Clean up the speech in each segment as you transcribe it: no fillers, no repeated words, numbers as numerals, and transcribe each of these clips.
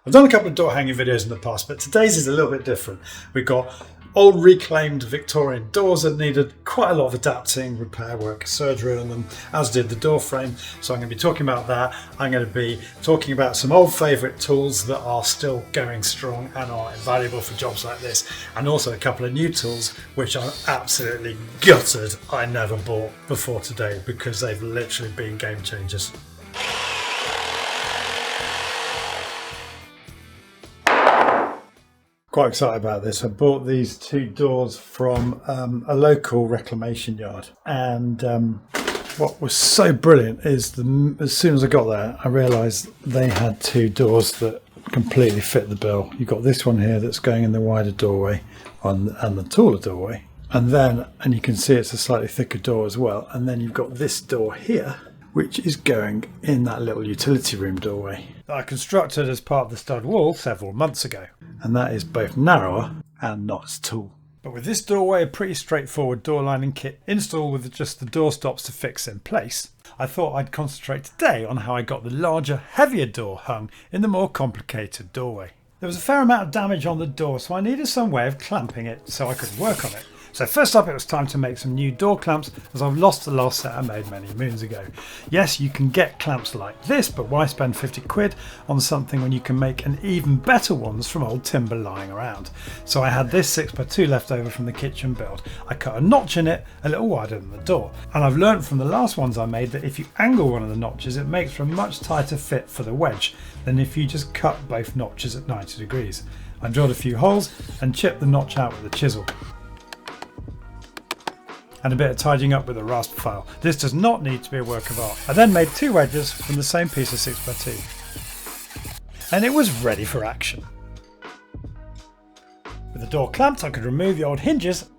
I've done a couple of door hanging videos in the past, but today's is a little bit different. We've got old reclaimed Victorian doors that needed quite a lot of adapting, repair work, surgery on them, as did the door frame. So I'm going to be talking about that. I'm going to be talking about some old favourite tools that are still going strong and are invaluable for jobs like this, and also a couple of new tools which I'm absolutely gutted I never bought before today because they've literally been game changers. Quite excited about this. I bought these two doors from a local reclamation yard, and what was so brilliant is as soon as I got there I realised they had two doors that completely fit the bill. You've got this one here that's going in the wider doorway and the taller doorway, and you can see it's a slightly thicker door as well, and then you've got this door here which is going in that little utility room doorway that I constructed as part of the stud wall several months ago. And that is both narrower and not as tall. But with this doorway a pretty straightforward door lining kit installed with just the door stops to fix in place, I thought I'd concentrate today on how I got the larger, heavier door hung in the more complicated doorway. There was a fair amount of damage on the door, so I needed some way of clamping it so I could work on it. So first up, it was time to make some new door clamps, as I've lost the last set I made many moons ago. Yes, you can get clamps like this, but why spend 50 quid on something when you can make an even better ones from old timber lying around? So I had this 6x2 left over from the kitchen build. I cut a notch in it a little wider than the door, and I've learnt from the last ones I made that if you angle one of the notches it makes for a much tighter fit for the wedge than if you just cut both notches at 90 degrees. I drilled a few holes and chipped the notch out with a chisel. And a bit of tidying up with a rasp file. This does not need to be a work of art. I then made two wedges from the same piece of 6x2. And it was ready for action. With the door clamped, I could remove the old hinges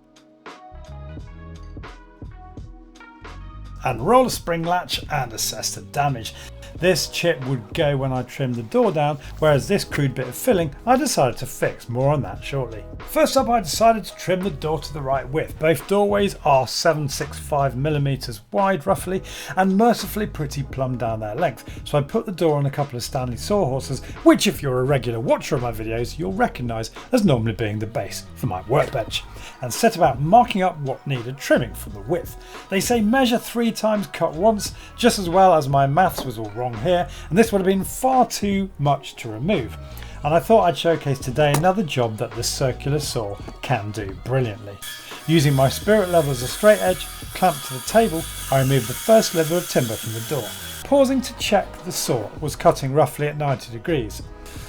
and roll a spring latch and assess the damage. This chip would go when I trimmed the door down, whereas this crude bit of filling I decided to fix. More on that shortly. First up, I decided to trim the door to the right width. Both doorways are 765mm wide roughly, and mercifully pretty plumb down their length. So I put the door on a couple of Stanley sawhorses, which if you're a regular watcher of my videos you'll recognise as normally being the base for my workbench, and set about marking up what needed trimming from the width. They say measure 3 times, cut once, just as well as my maths was all wrong here, and this would have been far too much to remove. And I thought I'd showcase today another job that the circular saw can do brilliantly. Using my spirit level as a straight edge clamped to the table, I removed the first sliver of timber from the door, pausing to check the saw was cutting roughly at 90 degrees.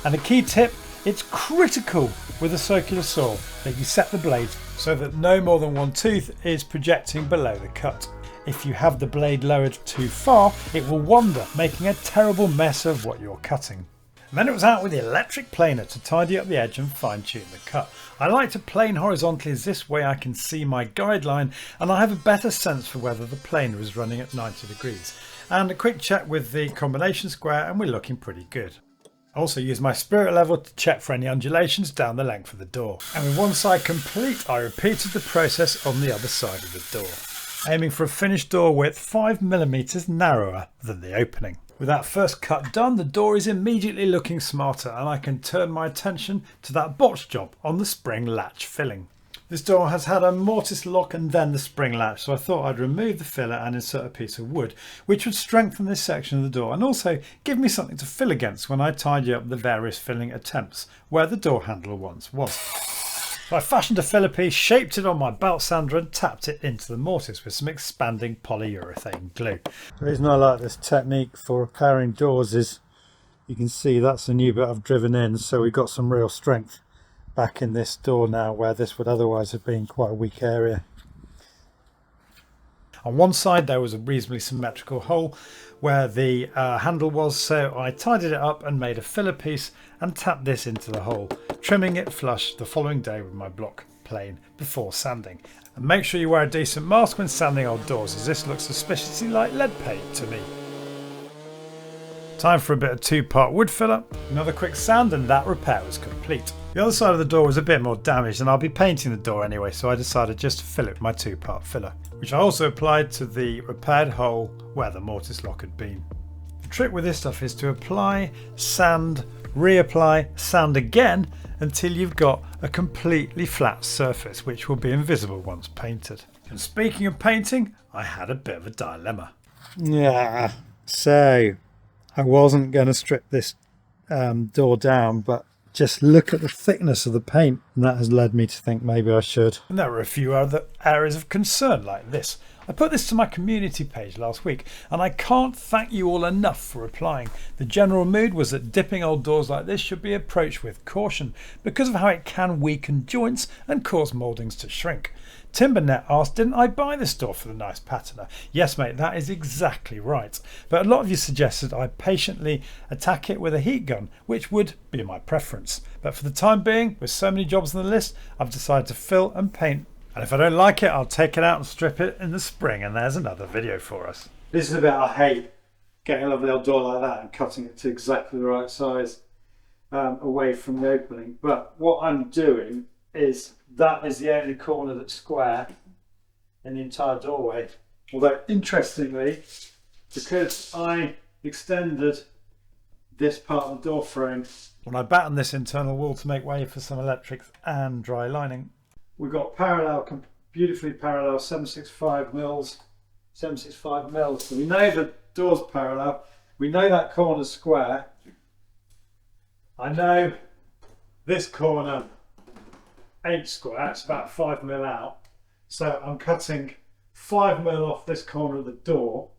And a key tip, it's critical with a circular saw that you set the blades so that no more than one tooth is projecting below the cut. If you have the blade lowered too far, it will wander, making a terrible mess of what you're cutting. And then it was out with the electric planer to tidy up the edge and fine tune the cut. I like to plane horizontally as this way I can see my guideline and I have a better sense for whether the planer is running at 90 degrees. And a quick check with the combination square and we're looking pretty good. I also used my spirit level to check for any undulations down the length of the door. And with one side complete, I repeated the process on the other side of the door, aiming for a finished door width 5mm narrower than the opening. With that first cut done, the door is immediately looking smarter and I can turn my attention to that botch job on the spring latch filling. This door has had a mortise lock and then the spring latch, so I thought I'd remove the filler and insert a piece of wood, which would strengthen this section of the door and also give me something to fill against when I tidy up the various filling attempts where the door handle once was. So I fashioned a filler piece, shaped it on my belt sander and tapped it into the mortise with some expanding polyurethane glue. The reason I like this technique for repairing doors is you can see that's a new bit I've driven in, so we've got some real strength back in this door now where this would otherwise have been quite a weak area. On one side there was a reasonably symmetrical hole where the handle was, so I tidied it up and made a filler piece and tapped this into the hole, trimming it flush the following day with my block plane before sanding. And make sure you wear a decent mask when sanding old doors, as this looks suspiciously like lead paint to me. Time for a bit of 2-part wood filler, another quick sand, and that repair was complete. The other side of the door was a bit more damaged and I'll be painting the door anyway, so I decided just to fill it with my 2-part filler, which I also applied to the repaired hole where the mortise lock had been. The trick with this stuff is to apply sand reapply, sand again until you've got a completely flat surface which will be invisible once painted. And speaking of painting, I had a bit of a dilemma. Yeah, so I wasn't going to strip this door down, but just look at the thickness of the paint, and that has led me to think maybe I should. And there were a few other areas of concern like this. I put this to my community page last week, and I can't thank you all enough for replying. The general mood was that dipping old doors like this should be approached with caution because of how it can weaken joints and cause mouldings to shrink. Timbernet asked, didn't I buy this door for the nice patina? Yes mate, that is exactly right. But a lot of you suggested I patiently attack it with a heat gun, which would be my preference. But for the time being, with so many jobs on the list, I've decided to fill and paint. And if I don't like it, I'll take it out and strip it in the spring, and there's another video for us. This is a bit I hate, getting a lovely old door like that and cutting it to exactly the right size away from the opening. But what I'm doing is, that is the only corner that's square in the entire doorway. Although interestingly, because I extended this part of the door frame, when I batten this internal wall to make way for some electrics and dry lining, we've got parallel, beautifully parallel 765 mils. So we know the door's parallel. We know that corner's square. I know this corner ain't square, it's about 5 mil out. So I'm cutting 5 mil off this corner of the door,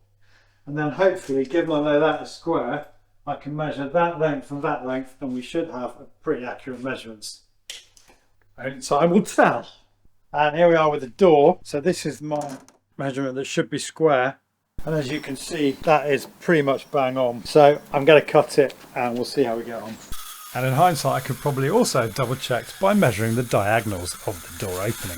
and then hopefully, given I know that is square, I can measure that length and that length, and we should have a pretty accurate measurements. Only time will tell. And here we are with the door. So this is my measurement that should be square, and as you can see, that is pretty much bang on. So I'm going to cut it and we'll see how we get on. And in hindsight, I could probably also double checked by measuring the diagonals of the door opening.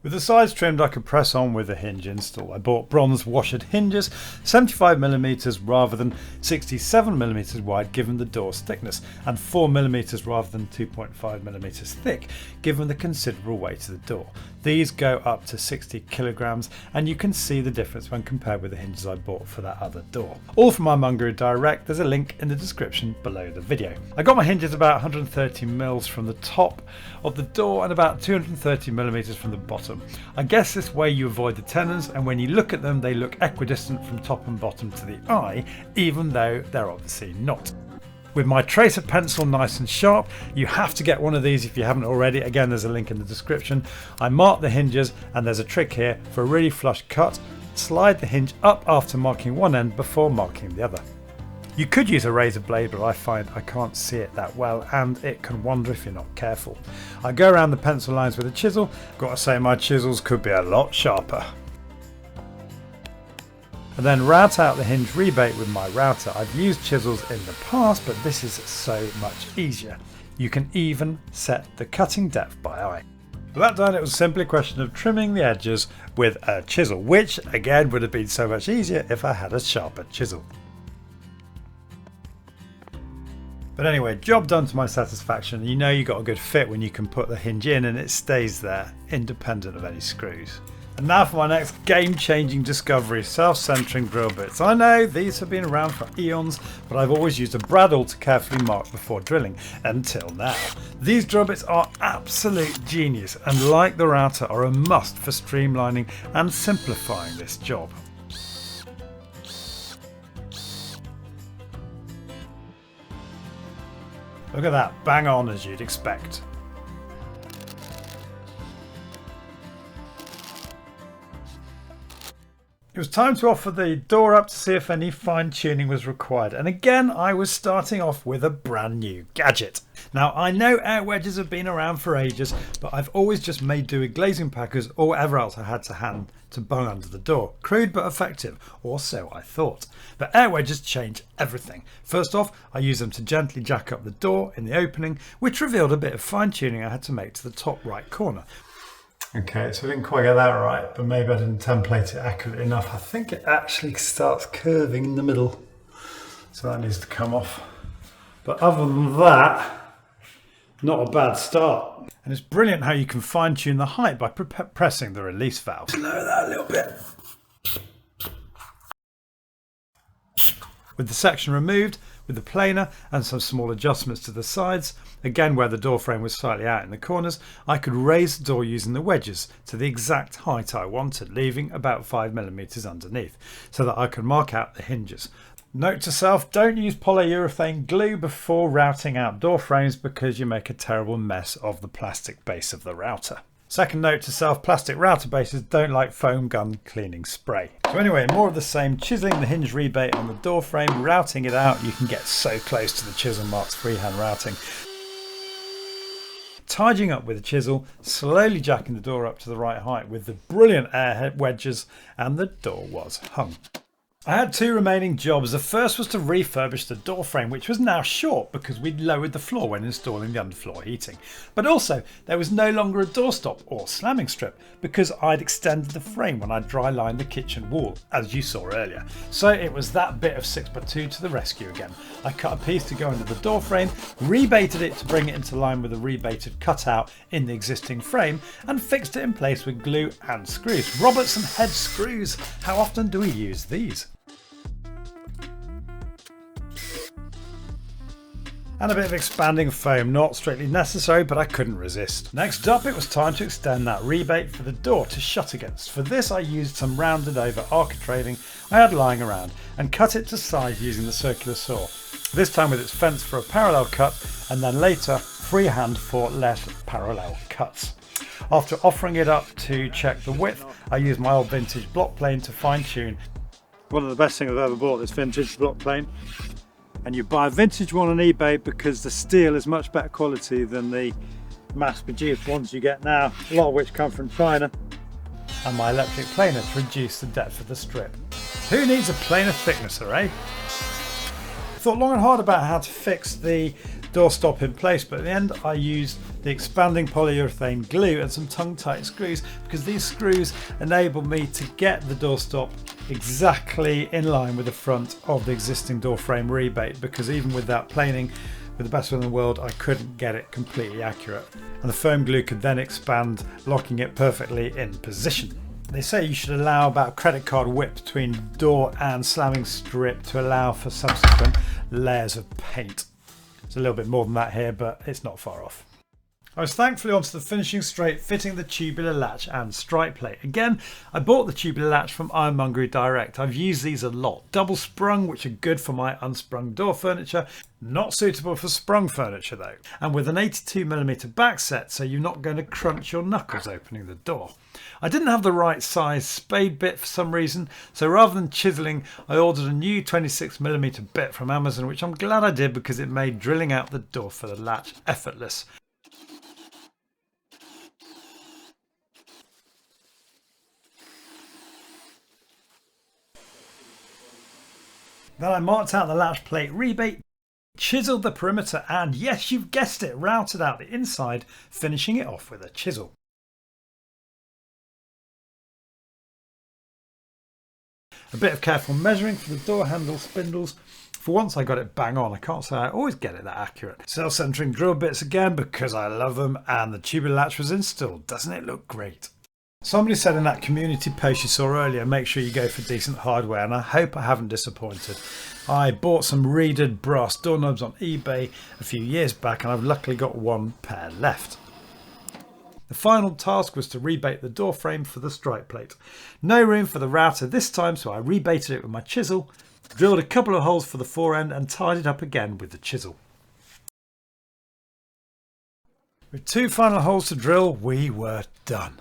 With the sides trimmed, I could press on with the hinge install. I bought bronze washered hinges, 75mm rather than 67mm wide given the door's thickness, and 4mm rather than 2.5mm thick given the considerable weight of the door. These go up to 60 kilograms, and you can see the difference when compared with the hinges I bought for that other door. All from my Mungaroo Direct. There's a link in the description below the video. I got my hinges about 130mm from the top of the door and about 230mm from the bottom. I guess this way you avoid the tenons, and when you look at them they look equidistant from top and bottom to the eye, even though they're obviously not. With my tracer pencil nice and sharp, you have to get one of these if you haven't already. Again, there's a link in the description. I mark the hinges, and there's a trick here for a really flush cut. Slide the hinge up after marking one end before marking the other. You could use a razor blade, but I find I can't see it that well, and it can wander if you're not careful. I go around the pencil lines with a chisel. Gotta say, my chisels could be a lot sharper. And then route out the hinge rebate with my router. I've used chisels in the past, but this is so much easier. You can even set the cutting depth by eye. With that done, it was simply a question of trimming the edges with a chisel, which again would have been so much easier if I had a sharper chisel. But anyway, job done to my satisfaction. You know you got a good fit when you can put the hinge in and it stays there, independent of any screws. And now for my next game-changing discovery, self-centering drill bits. I know these have been around for eons, but I've always used a bradawl to carefully mark before drilling, until now. These drill bits are absolute genius, and like the router are a must for streamlining and simplifying this job. Look at that, bang on as you'd expect. It was time to offer the door up to see if any fine tuning was required, and again I was starting off with a brand new gadget. Now I know air wedges have been around for ages, but I've always just made do with glazing packers or whatever else I had to hand to bung under the door. Crude but effective, or so I thought. But air wedges change everything. First off, I used them to gently jack up the door in the opening, which revealed a bit of fine tuning I had to make to the top right corner. Okay, so I didn't quite get that right, but maybe I didn't template it accurately enough. I think it actually starts curving in the middle, so that needs to come off. But other than that, not a bad start. And it's brilliant how you can fine tune the height by pressing the release valve. Lower that a little bit. With the section removed, With the planer and some small adjustments to the sides, again where the door frame was slightly out in the corners, I could raise the door using the wedges to the exact height I wanted, leaving about 5mm underneath, so that I could mark out the hinges. Note to self, don't use polyurethane glue before routing out door frames because you make a terrible mess of the plastic base of the router. Second note to self, plastic router bases don't like foam gun cleaning spray. So anyway, more of the same, chiseling the hinge rebate on the door frame, routing it out. You can get so close to the chisel marks freehand routing. Tidying up with a chisel, slowly jacking the door up to the right height with the brilliant airhead wedges, and the door was hung. I had two remaining jobs. The first was to refurbish the door frame, which was now short because we'd lowered the floor when installing the underfloor heating. But also, there was no longer a doorstop or slamming strip because I'd extended the frame when I dry lined the kitchen wall, as you saw earlier. So it was that bit of 6x2 to the rescue again. I cut a piece to go under the door frame, rebaited it to bring it into line with the rebaited cutout in the existing frame, and fixed it in place with glue and screws. Robertson head screws. How often do we use these? And a bit of expanding foam, not strictly necessary, but I couldn't resist. Next up, it was time to extend that rebate for the door to shut against. For this, I used some rounded over architraving I had lying around and cut it to size using the circular saw. This time with its fence for a parallel cut, and then later freehand for less parallel cuts. After offering it up to check the width, I used my old vintage block plane to fine tune. One of the best things I've ever bought, this vintage block plane. And you buy a vintage one on eBay because the steel is much better quality than the mass-produced ones you get now, a lot of which come from China. And my electric planer to reduce the depth of the strip. Who needs a planer thicknesser, eh? Thought long and hard about how to fix the doorstop in place, but in the end I used the expanding polyurethane glue and some tongue-tight screws because these screws enable me to get the doorstop exactly in line with the front of the existing door frame rebate, because even with that planing with the best one in the world I couldn't get it completely accurate, and the foam glue could then expand, locking it perfectly in position. They say you should allow about a credit card width between door and slamming strip to allow for subsequent layers of paint. It's a little bit more than that here, but it's not far off. I was thankfully onto the finishing straight, fitting the tubular latch and strike plate. Again, I bought the tubular latch from Ironmongery Direct. I've used these a lot. Double sprung, which are good for my unsprung door furniture. Not suitable for sprung furniture though. And with an 82mm back set, so you're not going to crunch your knuckles opening the door. I didn't have the right size spade bit for some reason, so rather than chiseling, I ordered a new 26mm bit from Amazon, which I'm glad I did because it made drilling out the door for the latch effortless. Then I marked out the latch plate rebate, chiseled the perimeter, and yes, you've guessed it, routed out the inside, finishing it off with a chisel. A bit of careful measuring for the door handle spindles. For once I got it bang on. I can't say I always get it that accurate. Self-centering drill bits again because I love them, and the tubular latch was installed. Doesn't it look great? Somebody said in that community post you saw earlier, make sure you go for decent hardware, and I hope I haven't disappointed. I bought some reeded brass doorknobs on eBay a few years back, and I've luckily got one pair left. The final task was to rebate the door frame for the strike plate. No room for the router this time, so I rebated it with my chisel, drilled a couple of holes for the forend, and tied it up again with the chisel. With two final holes to drill, we were done.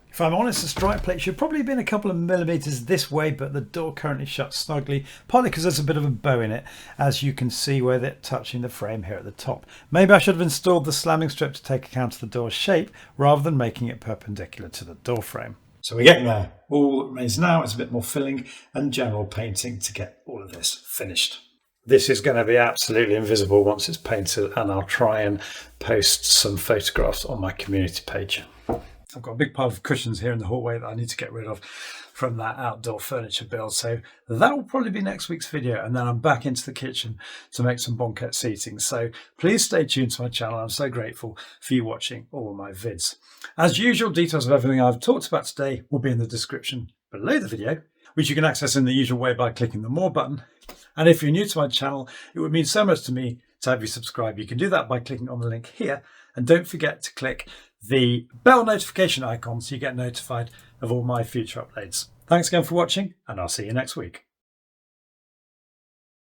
If I'm honest, the strike plate should probably have been a couple of millimeters this way, but the door currently shuts snugly, partly because there's a bit of a bow in it, as you can see with it touching the frame here at the top. Maybe I should have installed the slamming strip to take account of the door's shape, rather than making it perpendicular to the door frame. So we're getting there. All that remains now is a bit more filling and general painting to get all of this finished. This is going to be absolutely invisible once it's painted, and I'll try and post some photographs on my community page. I've got a big pile of cushions here in the hallway that I need to get rid of from that outdoor furniture build, so that will probably be next week's video, and then I'm back into the kitchen to make some banquette seating. So please stay tuned to my channel. I'm so grateful for you watching all of my vids. As usual, details of everything I've talked about today will be in the description below the video. which you can access in the usual way by clicking the More button. And if you're new to my channel, it would mean so much to me to have you subscribe. You can do that by clicking on the link here. And don't forget to click the bell notification icon so you get notified of all my future uploads. Thanks again for watching, and I'll see you next week.